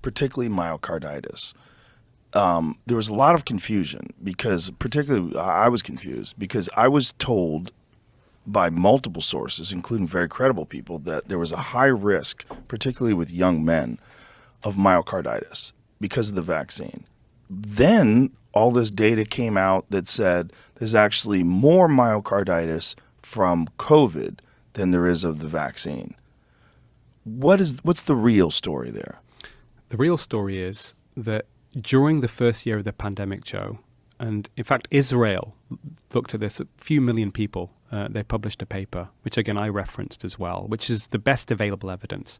particularly myocarditis, there was a lot of confusion because particularly I was confused because I was told by multiple sources, including very credible people, that there was a high risk, particularly with young men, of myocarditis because of the vaccine. Then all this data came out that said there's actually more myocarditis from COVID than there is of the vaccine. What's the real story there? The real story is that during the first year of the pandemic, Joe, and in fact, Israel looked at this, a few million people, they published a paper, which again I referenced as well, which is the best available evidence,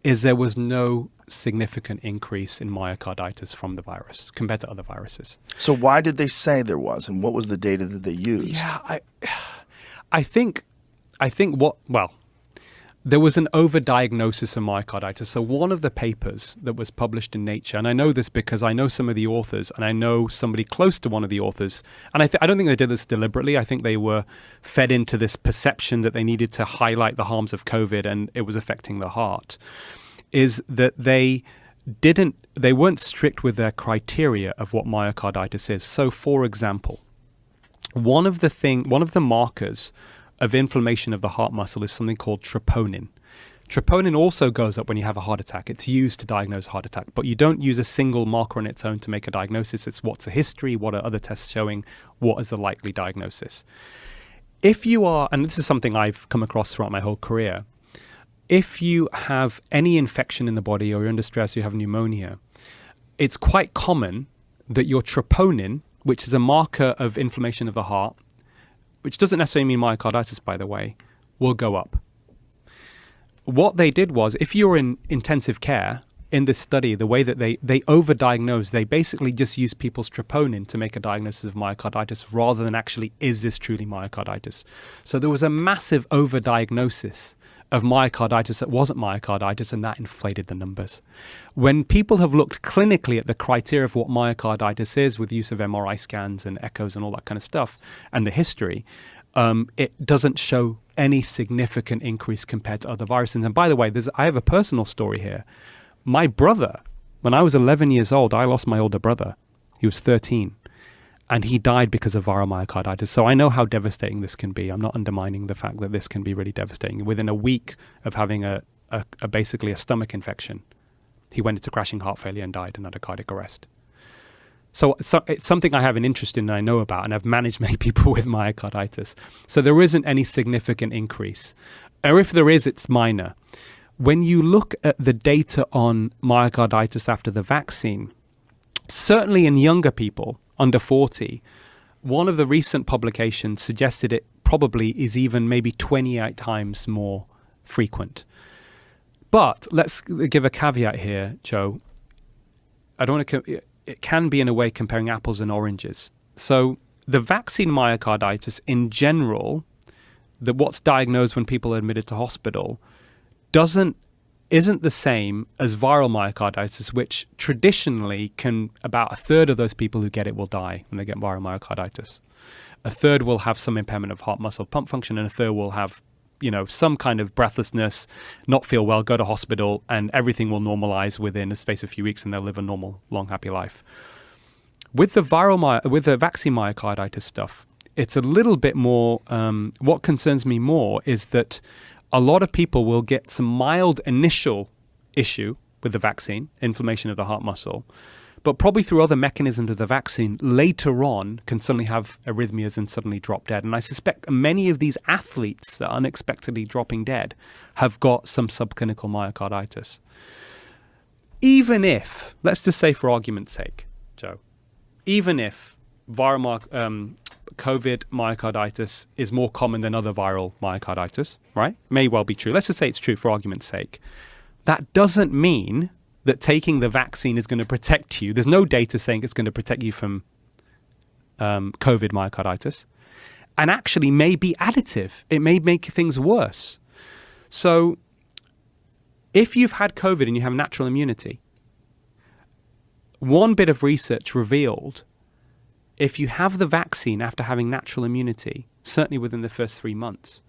is there was no significant increase in myocarditis from the virus compared to other viruses. So why did they say there was, and what was the data that they used? Yeah, I think there was an overdiagnosis of myocarditis. So one of the papers that was published in Nature, and I know this because I know some of the authors, and I know somebody close to one of the authors, and I don't think they did this deliberately. I think they were fed into this perception that they needed to highlight the harms of COVID and it was affecting the heart, is that they weren't strict with their criteria of what myocarditis is. So for example, one of the markers of inflammation of the heart muscle is something called troponin. Troponin also goes up when you have a heart attack. It's used to diagnose heart attack, but you don't use a single marker on its own to make a diagnosis. It's what's a history, what are other tests showing, what is a likely diagnosis. If you are, and this is something I've come across throughout my whole career, if you have any infection in the body or you're under stress, you have pneumonia, it's quite common that your troponin, which is a marker of inflammation of the heart, which doesn't necessarily mean myocarditis, by the way, will go up. What they did was, if you're in intensive care, in this study, the way that they overdiagnosed, they basically just used people's troponin to make a diagnosis of myocarditis rather than actually, is this truly myocarditis? So there was a massive overdiagnosis of myocarditis that wasn't myocarditis, and that inflated the numbers. When people have looked clinically at the criteria of what myocarditis is with use of MRI scans and echoes and all that kind of stuff, and the history, it doesn't show any significant increase compared to other viruses. And by the way, I have a personal story here. My brother, when I was 11 years old, I lost my older brother. He was 13. And he died because of viral myocarditis. So I know how devastating this can be. I'm not undermining the fact that this can be really devastating. Within a week of having basically a stomach infection, he went into crashing heart failure and died and had a cardiac arrest. So it's something I have an interest in and I know about, and I've managed many people with myocarditis. So there isn't any significant increase. Or if there is, it's minor. When you look at the data on myocarditis after the vaccine, certainly in younger people, under 40, one of the recent publications suggested it probably is even maybe 28 times more frequent. But let's give a caveat here, Joe. It can be in a way comparing apples and oranges. So the vaccine myocarditis in general, what's diagnosed when people are admitted to hospital, isn't the same as viral myocarditis, which traditionally about a third of those people who get it will die when they get viral myocarditis. A third will have some impairment of heart muscle pump function, and a third will have, some kind of breathlessness, not feel well, go to hospital, and everything will normalize within a space of a few weeks, and they'll live a normal, long, happy life. With the vaccine myocarditis stuff, it's a little bit more. What concerns me more is that a lot of people will get some mild initial issue with the vaccine, inflammation of the heart muscle, but probably through other mechanisms of the vaccine, later on can suddenly have arrhythmias and suddenly drop dead. And I suspect many of these athletes that are unexpectedly dropping dead have got some subclinical myocarditis. Even if, let's just say for argument's sake, Joe, even if COVID myocarditis is more common than other viral myocarditis, right? May well be true. Let's just say it's true for argument's sake. That doesn't mean that taking the vaccine is going to protect you. There's no data saying it's going to protect you from COVID myocarditis, and actually may be additive. It may make things worse. So if you've had COVID and you have natural immunity, one bit of research revealed if you have the vaccine after having natural immunity, certainly within the first 3 months,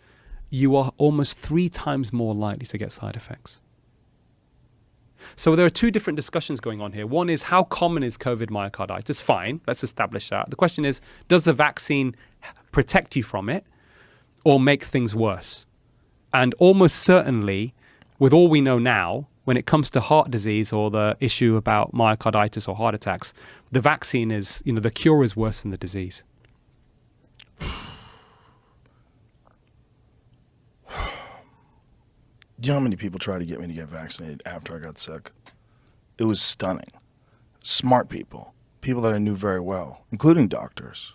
you are almost 3 times more likely to get side effects. So there are two different discussions going on here. One is, how common is COVID myocarditis? Fine, let's establish that. The question is, does the vaccine protect you from it or make things worse? And almost certainly, with all we know now, when it comes to heart disease or the issue about myocarditis or heart attacks, the vaccine is, the cure is worse than the disease. Do you know how many people tried to get me to get vaccinated after I got sick? It was stunning. Smart people, people that I knew very well, including doctors.